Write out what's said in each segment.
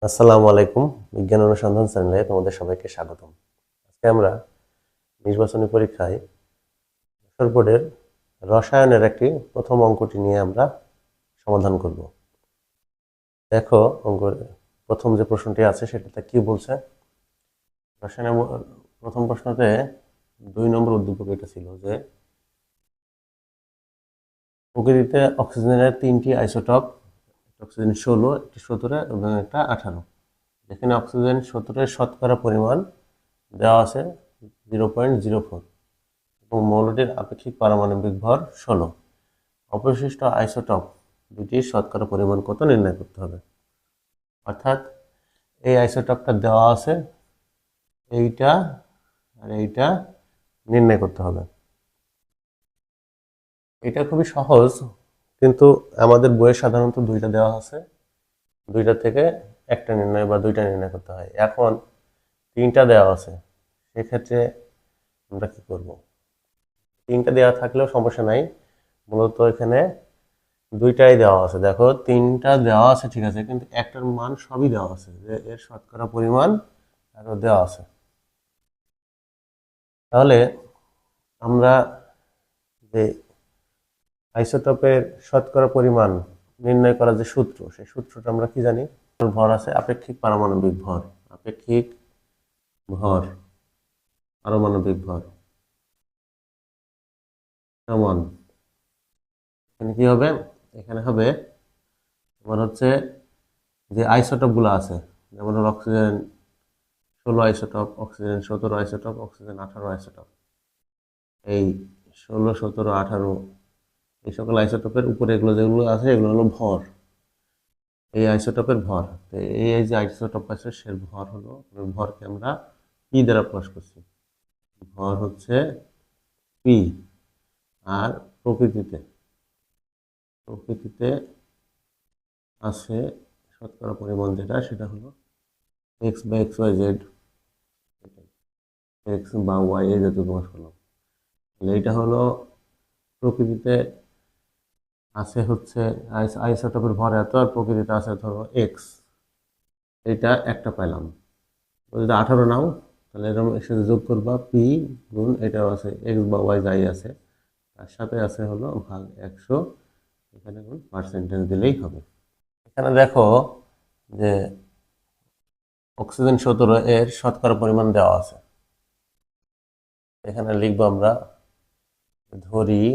আসসালামু আলাইকুম। বিজ্ঞান অনুসন্ধান চ্যানেলে তোমাদের সবাইকে স্বাগতম। আজকে আমরা নির্বাচনী পরীক্ষায় যশোর বোর্ডের রসায়নের একটি প্রথম অঙ্কটি নিয়ে আমরা সমাধান করব। দেখো অঙ্কের প্রথম যে প্রশ্নটি আছে সেটাতে কি বলছে। রসায়নের প্রথম প্রশ্নতে 2 নম্বর উদ্দীপক এটা ছিল যে প্রকৃতিতে অক্সিজেনের 3টি আইসোটপ, অক্সিজেন 16, একটি 17 এবং একটা 18। যেখানে অক্সিজেন 17 শতকরা পরিমাণ দেওয়া আছে 0.04 এবং মৌলটির আপেক্ষিক পারমাণবিক ভর 16। অবশিষ্ট আইসোটপ দুটির শতকরা পরিমাণ কত নির্ণয় করতে হবে। অর্থাৎ এই আইসোটপটা দেওয়া আছে, এইটা আর এইটা নির্ণয় করতে হবে। এটা খুবই সহজ, কিন্তু আমাদের বইয়ে সাধারণত দুইটা দেওয়া আছে, দুইটা থেকে একটা নির্ণয় বা দুইটা নির্ণয় করতে হয়। এখন 3টা দেওয়া আছে, সেক্ষেত্রে আমরা কি করব? 3টা দেওয়া থাকলেও সমস্যা নাই, মূলত এখানে দুইটাই দেওয়া আছে। দেখো 3টা দেওয়া আছে ঠিক আছে, কিন্তু একটার মান সবই দেওয়া আছে, যে এর শতকরা পরিমাণ আরো দেওয়া আছে। তাহলে আমরা যে আইসোটোপের শতকরা পরিমাণ নির্ণয় করার যে সূত্র, সেই সূত্রটা আমরা কি জানি? ভর আছে আপেক্ষিক পারমাণবিক ভর, আপেক্ষিক ভর পারমাণবিক ভর সমান, এখানে কি হবে? এখানে হবে তোমার হচ্ছে যে আইসোটোপ গুলো আছে, যেমন হলো oxygen 16 isotope, oxygen 17 isotope, oxygen 18 isotope. এই 16, 17, 18 এই সকল আইসোটপের উপরে এগুলো যেগুলো আছে এগুলো হলো ভর, এই আইসোটপের ভর। তো এই যে আইসোটপ আছে সে ভর হলো, ভরকে আমরা পি দ্বারা প্রকাশ করছি। ভর হচ্ছে পি। আর প্রকৃতিতে প্রকৃতিতে আছে শতকরা পরিমাণ যেটা, সেটা হলো এক্স বা এক্স ওয়াই জেড, এক্স বা ওয়াই এই জাতীয় প্রকাশ করলাম। এইটা হলো প্রকৃতিতে আছে হচ্ছে আইসোটোপের ভর এত, আর প্রকৃতিতে আছে ধরো এক্স, এইটা একটা পাইলাম। যদি 18 নাও তাহলে এরকম এর সাথে যোগ করবা পি গুণ এটাও আছে এক্স বা ওয়াই যাই আছে, তার সাথে আছে হলো ভাগ 100, এখানে গুণ পার্সেন্টেজ দিলেই হবে। এখানে দেখো যে অক্সিজেন 17 এর শতকরা পরিমাণ দেওয়া আছে। এখানে লিখবো আমরা, ধরি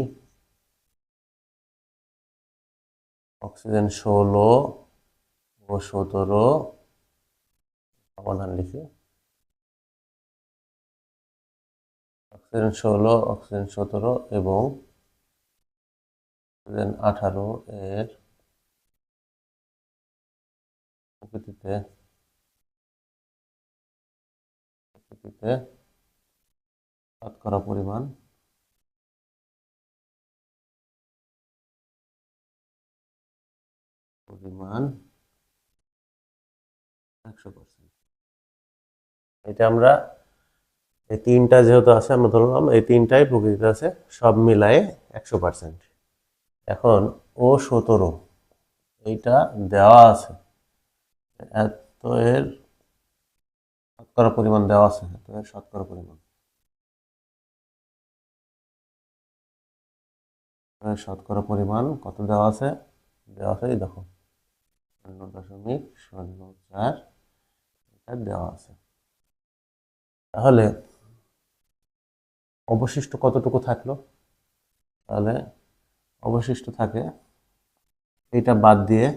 অক্সিজেন 16 ও 17, সমাধান লিখি। অক্সিজেন 16, অক্সিজেন 17 এবং অক্সিজেন 18 এর প্রকৃতিতে শতকরা পরিমাণ পরিমাণ 100%। এটা আমরা এই 3টা যেহেতু আছে, আমরা ধরলাম এই 3টাই প্রকৃতিতে আছে, সব মিলায়ে 100%। এখন ও 17 এইটা দেওয়া আছে, এত এর শতকরা পরিমাণ দেওয়া আছে, এত এর শতকরা পরিমাণ, শতকরা পরিমাণ কত দেওয়া আছে? দেওয়া আছে এই দেখো 0.04 এটা দেওয়া আছে। তাহলে অবশিষ্ট কতটুকু থাকলো? তাহলে অবশিষ্ট থাকে এইটা বাদ দিয়ে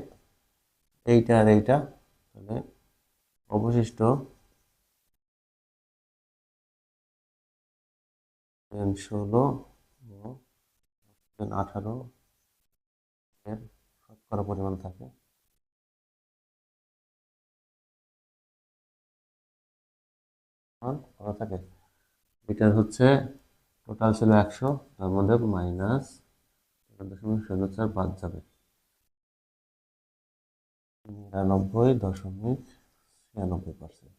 এইটা আর এইটা, তাহলে অবশিষ্ট 16 ও 18 এর শতকরা পরিমাণ থাকে। কত থাকে? এটার হচ্ছে টোটাল ছিল 100, তার মধ্যে মাইনাস 0.04 বাদ যাবে, 99.96%।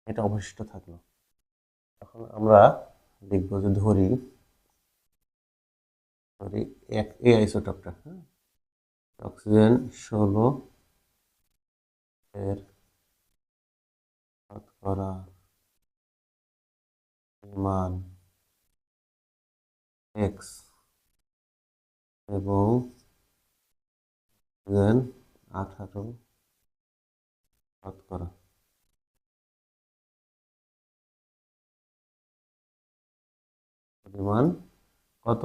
এটা অবশিষ্ট থাকলো। এখন আমরা লিখবো যে ধরি এক এই আইসোটপটা, হ্যাঁ, অক্সিজেন 16 এর শতকরা পরিমাণ এক্স এবং অক্সিজেন 18 শতকরা পরিমাণ কত?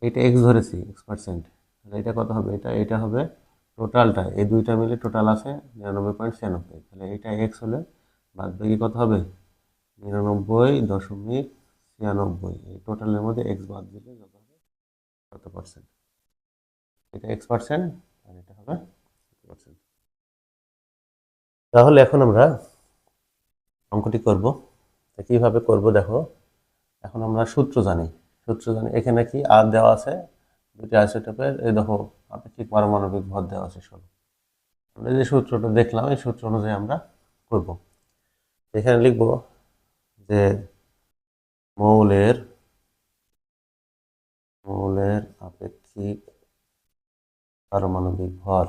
এটা এক্স ধরেছি, X%, তাহলে এটা কত হবে? এটা হবে টোটালটা, এই দুইটা মিলে টোটাল আছে 99.96, তাহলে এটা এক্স হলে বাদ বাকি কত হবে? 99.96। এই টোটালের মধ্যে এক্স বাদ দিলে যত হবে কত পার্সেন্ট? এটা X%, আর এটা হবে পার্সেন্ট। তাহলে এখন আমরা অঙ্কটি করব। কিভাবে করব দেখো, এখন আমরা সূত্র জানি। এখানে কি আর দেওয়া আছে দুটি আইসোটোপের, এই দেখো আপেক্ষিক পারমাণবিক ভর দেওয়া আছে 16। আমরা যে সূত্রটা দেখলাম এই সূত্র অনুযায়ী আমরা করব। এখানে লিখব যে মৌলের আপেক্ষিক পারমাণবিক ভর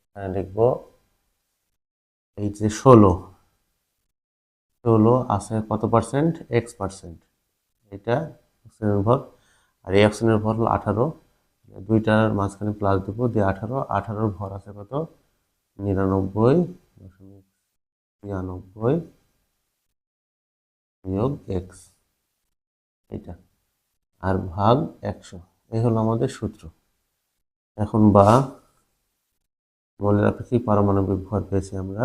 এখানে লিখব এই যে 16 আছে কত পার্সেন্ট? X%। এটা অক্সিজেনের ভর, আর এই অক্সিজেনের ভর হলো 18। দুইটার মাঝখানে প্লাস দেবো, দিয়ে 18 ভর আছে কত? 99.93 বিয়োগ এক্স, এটা আর ভাগ 100। এই হলো আমাদের সূত্র। এখন মৌলের আপেক্ষিক পারমাণবিক ভর পেয়েছি আমরা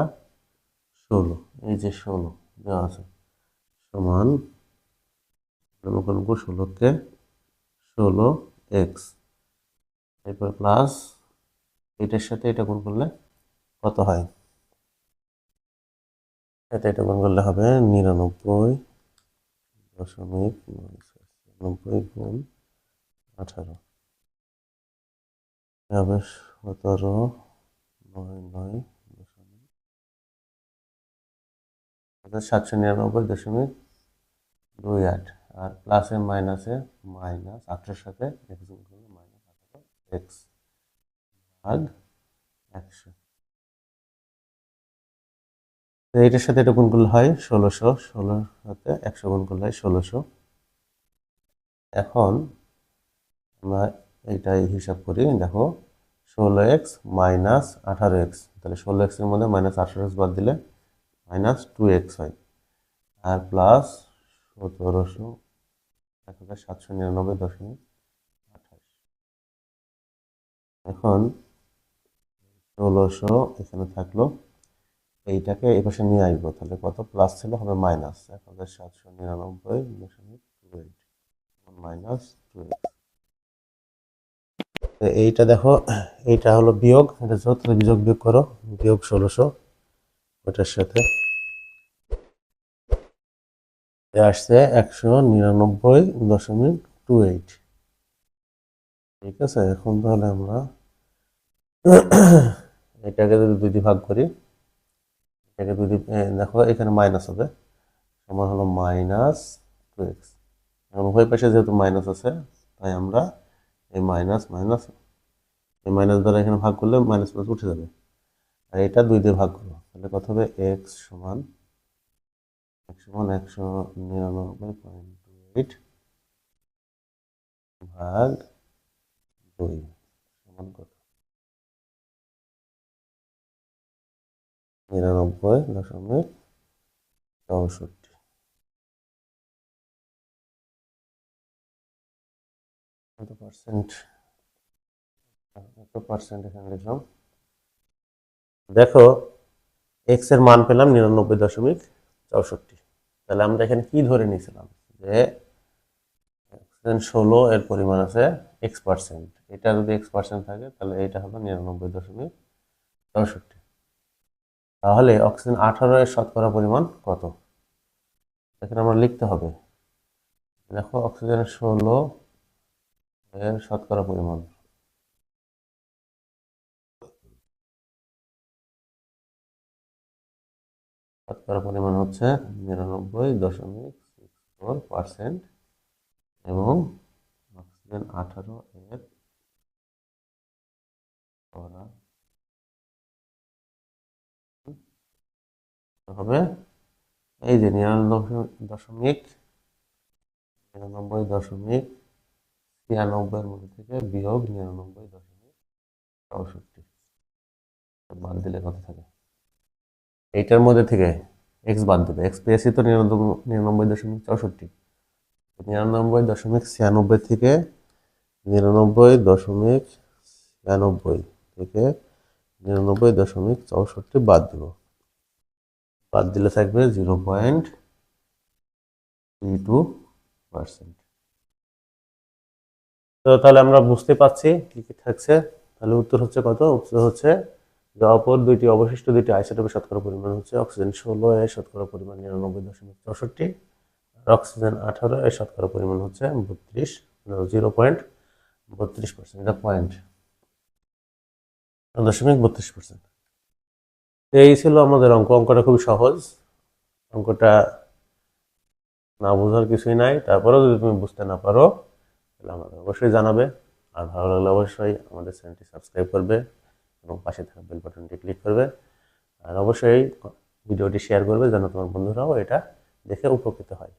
16। এই যে 16 দেওয়া আছে সমান 16কে 16x, এরপর প্লাস এটার সাথে এটা গুণ করলে কত হয়? এটা গুণ করলে হবে 99.90 গুণ 18 হবে 1799.28, আর প্লাসে মাইনাসে মাইনাস 18 সাথে এক্স গুণ করলে -18x ভাগ 100। এইটার সাথে এটা গুণ করলে হয় 1600, 16 সাথে 100 গুণ করলে হয় 1600। এখন আমরা এইটাই হিসাব করি, দেখো 16x মাইনাস 18x, তাহলে 16x এর মধ্যে মাইনাস 18x বাদ দিলে -2x হয়, আর প্লাস 1799.28। এখন 1600 এখানে থাকলো, এইটাকে এই পাশে নিয়ে আসবো, তাহলে কত? প্লাস ছিল, হবে মাইনাস 1799.28 -2x। এইটা দেখো, এইটা হলো বিয়োগ, এটা যত বিয়োগ করো, বিয়োগ 1600 ওটার সাথে আসছে 199.28। ঠিক আছে, এখন তাহলে আমরা এটাকে যদি 2 দিয়ে ভাগ করি, এটাকে 2 দিয়ে দেখো এখানে মাইনাস হবে, সমান হলো -2x। এখন উভয় পাশে যেহেতু মাইনাস আছে, তাই আমরা এই মাইনাস দ্বারা এখানে ভাগ করলে মাইনাস উঠে যাবে, আর এটা 2 দিয়ে ভাগ করবো, তাহলে কত হবে? x সমান 199.28 ভাগ 2 সমান কত? 99.64। কত পার্সেন্ট? এখানে লিখলাম। দেখো এক্স এর মান পেলাম 99.64। তাহলে আমরা এখানে কি ধরে নিয়েছিলাম? যে 16 এর পরিমাণ আছে X%, এটা যদি X% থাকে তাহলে এটা হলো 99.64। তাহলে অক্সিজেন 18 এর শতকরা পরিমাণ কত? এখানে আমরা লিখতে হবে, দেখো অক্সিজেন 16 এর শতকরা পরিমাণ হচ্ছে 99.64%। এবং অক্সিজেন 18 এর পরাগ হবে এই যে 99.96 মধ্যে থেকে বিয়োগ 99.64 বাদ দিলে কত থাকে? এইটার মধ্যে থেকে এক্স বাদ দেবে, এক্স পেয়েছি তো 99.64, 99.96 থেকে 99.96 থেকে 99.64 বাদ দেবো, বাদ দিলে থাকবে 0.32%। তো তাহলে আমরা বুঝতে পারছি কি কি থাকছে। তাহলে উত্তর হচ্ছে কত? উত্তর হচ্ছে যে অপর দুইটি অবশিষ্ট দুইটি আইসোটোপের শতকরা পরিমাণ হচ্ছে অক্সিজেন 16 এর শতকরা পরিমাণ 99.64, আর অক্সিজেন 18 এর শতকরা পরিমাণ হচ্ছে 0.32%, এটা পয়েন্ট 0.32%। এই ছিল আমাদের অঙ্ক। অঙ্কটা খুবই সহজ, অঙ্কটা না বোঝার কিছুই নাই। তারপরেও যদি তুমি বুঝতে না পারো তাহলে আমাদের অবশ্যই জানাবে, আর ভালো লাগলে অবশ্যই আমাদের চ্যানেলটি সাবস্ক্রাইব করবে এবং পাশে থাকা বেল বাটনটি ক্লিক করবে, আর অবশ্যই ভিডিওটি শেয়ার করবে যেন তোমার বন্ধুরাও এটা দেখে উপকৃত হয়।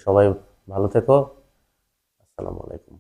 সবাই ভালো থেকো। আসসালামু আলাইকুম।